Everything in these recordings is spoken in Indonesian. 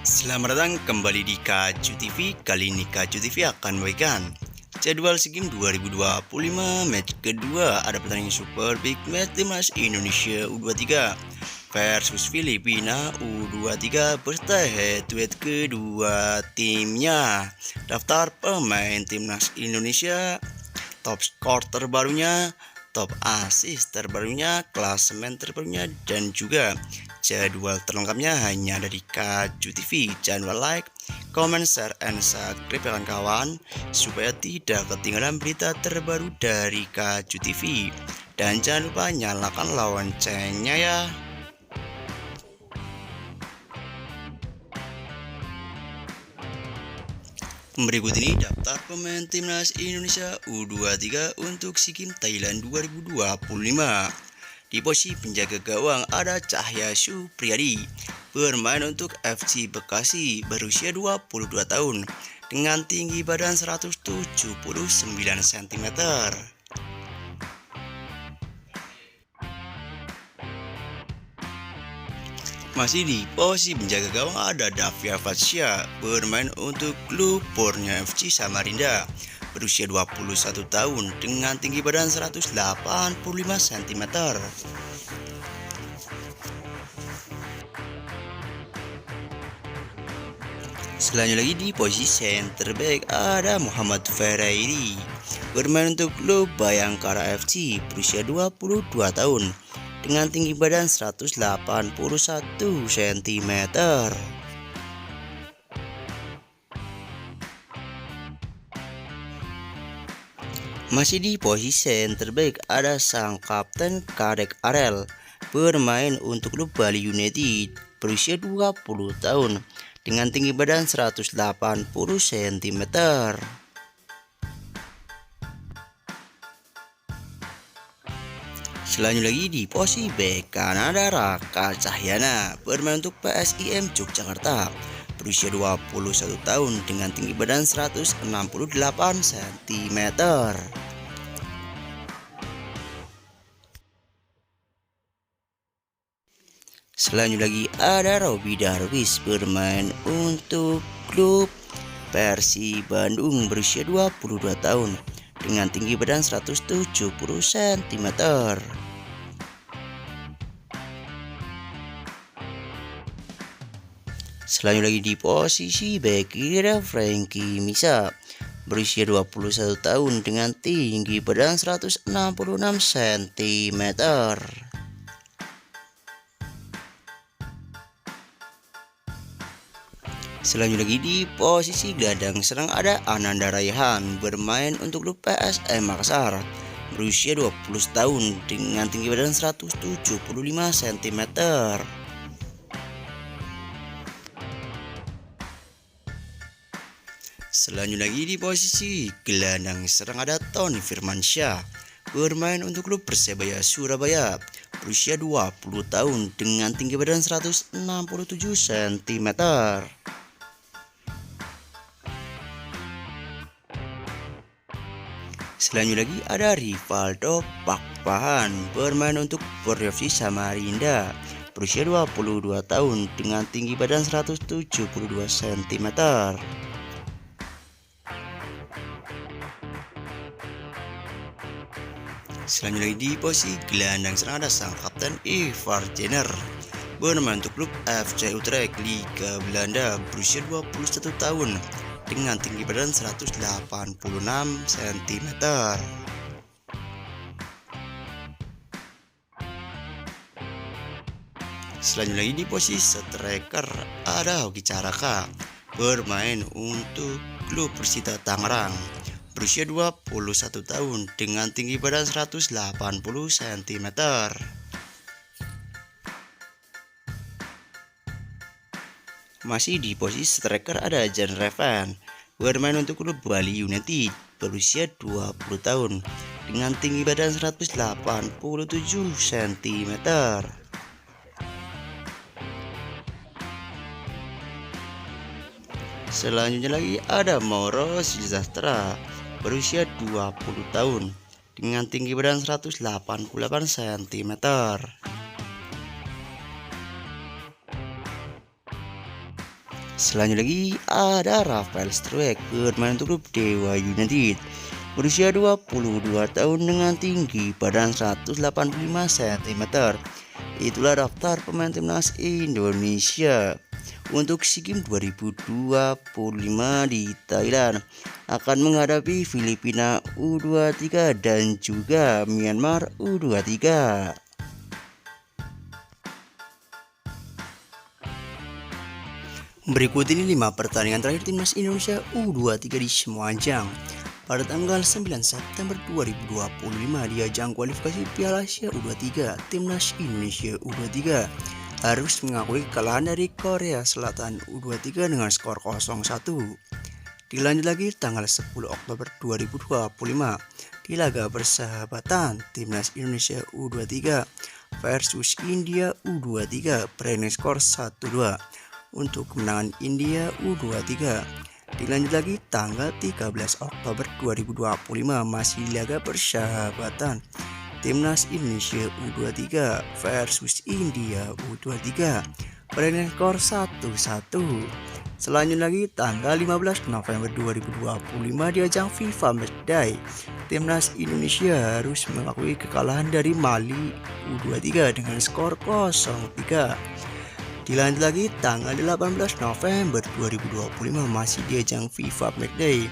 Selamat datang kembali di Kaju TV. Kali ini Kaju TV akan memberikan jadwal SEA Games 2025 match kedua. Ada pertandingan Super Big Match Timnas Indonesia U23 versus Filipina U23 berserta head-to-head kedua timnya. Daftar pemain Timnas Indonesia, top skor terbarunya, top assist terbarunya, klasemen terbarunya, dan juga jadwal terlengkapnya hanya ada di Kaju TV. Jangan lupa like, comment, share, and subscribe kawan-kawan supaya tidak ketinggalan berita terbaru dari Kaju TV. Dan jangan lupa nyalakan loncengnya ya. Berikut ini daftar pemain Timnas Indonesia U23 untuk SEA Games Thailand 2025. Di posisi penjaga gawang ada Cahya Supriyadi, bermain untuk FC Bekasi, berusia 22 tahun dengan tinggi badan 179 cm. Masih di posisi penjaga gawang ada Davia Fatsya, bermain untuk klub Borneo FC Samarinda, berusia 21 tahun dengan tinggi badan 185 cm. Selanjutnya lagi di posisi center back ada Muhammad Ferreira, bermain untuk klub Bayangkara FC, berusia 22 tahun dengan tinggi badan 181 cm. Masih di posisi center back ada sang kapten Kadek Arel, bermain untuk klub Bali United, berusia 20 tahun dengan tinggi badan 180 cm. Selanjutnya lagi di posisi bek kanan ada Raka Cahyana, bermain untuk PSIM Yogyakarta, berusia 21 tahun dengan tinggi badan 168 cm. Selanjutnya lagi ada Robi Darwis, bermain untuk klub Persib Bandung, berusia 22 tahun dengan tinggi badan 170 cm. Selanjutnya lagi di posisi bek kiri ada Frankie Misa, berusia 21 tahun dengan tinggi badan 166 cm. Selanjutnya lagi di posisi gelandang serang ada Ananda Raihan, bermain untuk klub PSM Makassar, berusia 20 tahun dengan tinggi badan 175 cm. Selanjutnya lagi di posisi gelandang serang ada Tony Firmansyah, bermain untuk klub Persebaya Surabaya, berusia 20 tahun dengan tinggi badan 167 cm. Selanjutnya lagi ada Rivaldo Pakpahan, bermain untuk Borneo FC Samarinda, berusia 22 tahun dengan tinggi badan 172 cm. Selanjutnya lagi di posisi gelandang serang ada sang kapten Ivar Jenner, bermain untuk klub FC Utrecht Liga Belanda, berusia 21 tahun dengan tinggi badan 186 cm. Selanjutnya lagi di posisi striker ada Hoki Caraka, bermain untuk klub Persita Tangerang, berusia 21 tahun dengan tinggi badan 180 cm. Masih di posisi striker ada Jan Revan, bermain untuk klub Bali United, berusia 20 tahun dengan tinggi badan 187 cm. Selanjutnya lagi ada Mauro Silvestre, berusia 20 tahun dengan tinggi badan 188 cm. Selanjutnya lagi ada Rafael Struijk bermain untuk klub Dewa United. Berusia 22 tahun dengan tinggi badan 185 cm. Itulah daftar pemain timnas Indonesia untuk SEA Games 2025 di Thailand. Akan menghadapi Filipina U23 dan juga Myanmar U23. Berikut ini 5 pertandingan terakhir timnas Indonesia U23 di semua ajang. Pada tanggal 9 September 2025 di ajang kualifikasi Piala Asia U23, timnas Indonesia U23 harus mengakui kekalahan dari Korea Selatan U23 dengan skor 0-1. Dilanjut lagi tanggal 10 Oktober 2025 di laga persahabatan timnas Indonesia U23 versus India U23 berakhir skor 1-2 untuk kemenangan India U23. Dilanjut lagi tanggal 13 Oktober 2025 masih di laga persahabatan timnas Indonesia U23 versus India U23 berakhir skor 1-1. Selanjutnya lagi tanggal 15 November 2025 di ajang FIFA Matchday, timnas Indonesia harus mengakui kekalahan dari Mali U23 dengan skor 0-3. Dilanjut lagi tanggal 18 November 2025 masih di ajang FIFA Matchday,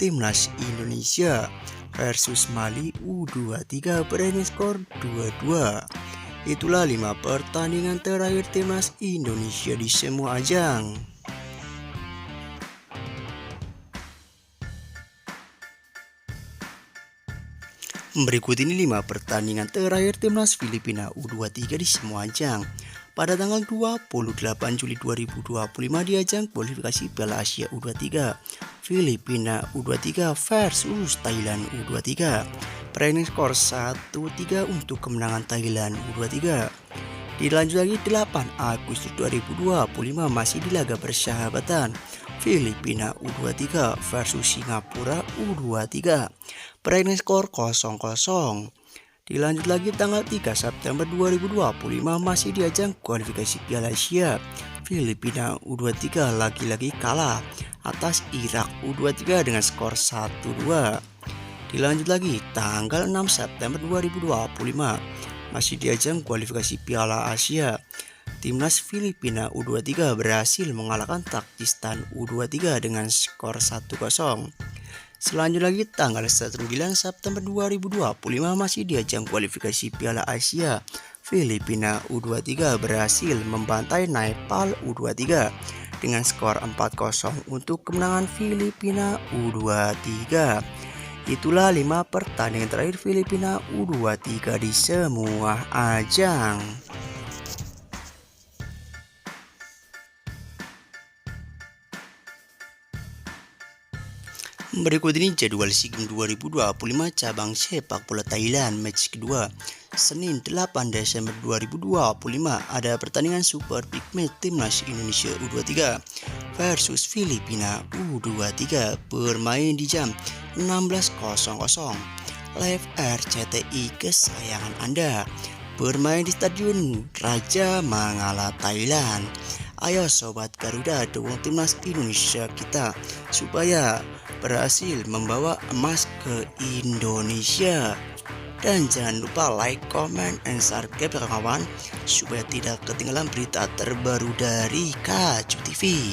timnas Indonesia versus Mali U23 berakhir skor 2-2. Itulah 5 pertandingan terakhir timnas Indonesia di semua ajang. Berikut ini 5 pertandingan terakhir timnas Filipina U23 di semua ajang. Pada tanggal 28 Juli 2025 di ajang kualifikasi Piala Asia U23, Filipina U23 versus Thailand U23. Berakhir skor 1-3 untuk kemenangan Thailand U23. Dilanjut lagi 8 Agustus 2025 masih di laga persahabatan Filipina U23 versus Singapura U23. Berakhir skor 0-0. Dilanjut lagi tanggal 3 September 2025 masih di ajang kualifikasi Piala Asia. Filipina U23 lagi-lagi kalah atas Irak U23 dengan skor 1-2. Dilanjut lagi tanggal 6 September 2025 masih di ajang kualifikasi Piala Asia. Timnas Filipina U23 berhasil mengalahkan Tajikistan U23 dengan skor 1-0. Selanjutnya lagi tanggal 9 September 2025 masih di ajang kualifikasi Piala Asia. Filipina U23 berhasil membantai Nepal U23 dengan skor 4-0 untuk kemenangan Filipina U23. Itulah 5 pertandingan terakhir Filipina U23 di semua ajang. Berikut ini jadwal SEA Games 2025 cabang sepak bola Thailand match kedua. Senin 8 Desember 2025 ada pertandingan Super Big Match timnas Indonesia U23 versus Filipina U23 bermain di jam 16.00. Live RCTI kesayangan Anda bermain di Stadion Raja Mangala Thailand. Ayo Sobat Garuda dukung timnas Indonesia kita supaya berhasil membawa emas ke Indonesia. Dan jangan lupa like, comment, and subscribe kawan supaya tidak ketinggalan berita terbaru dari Kacu TV.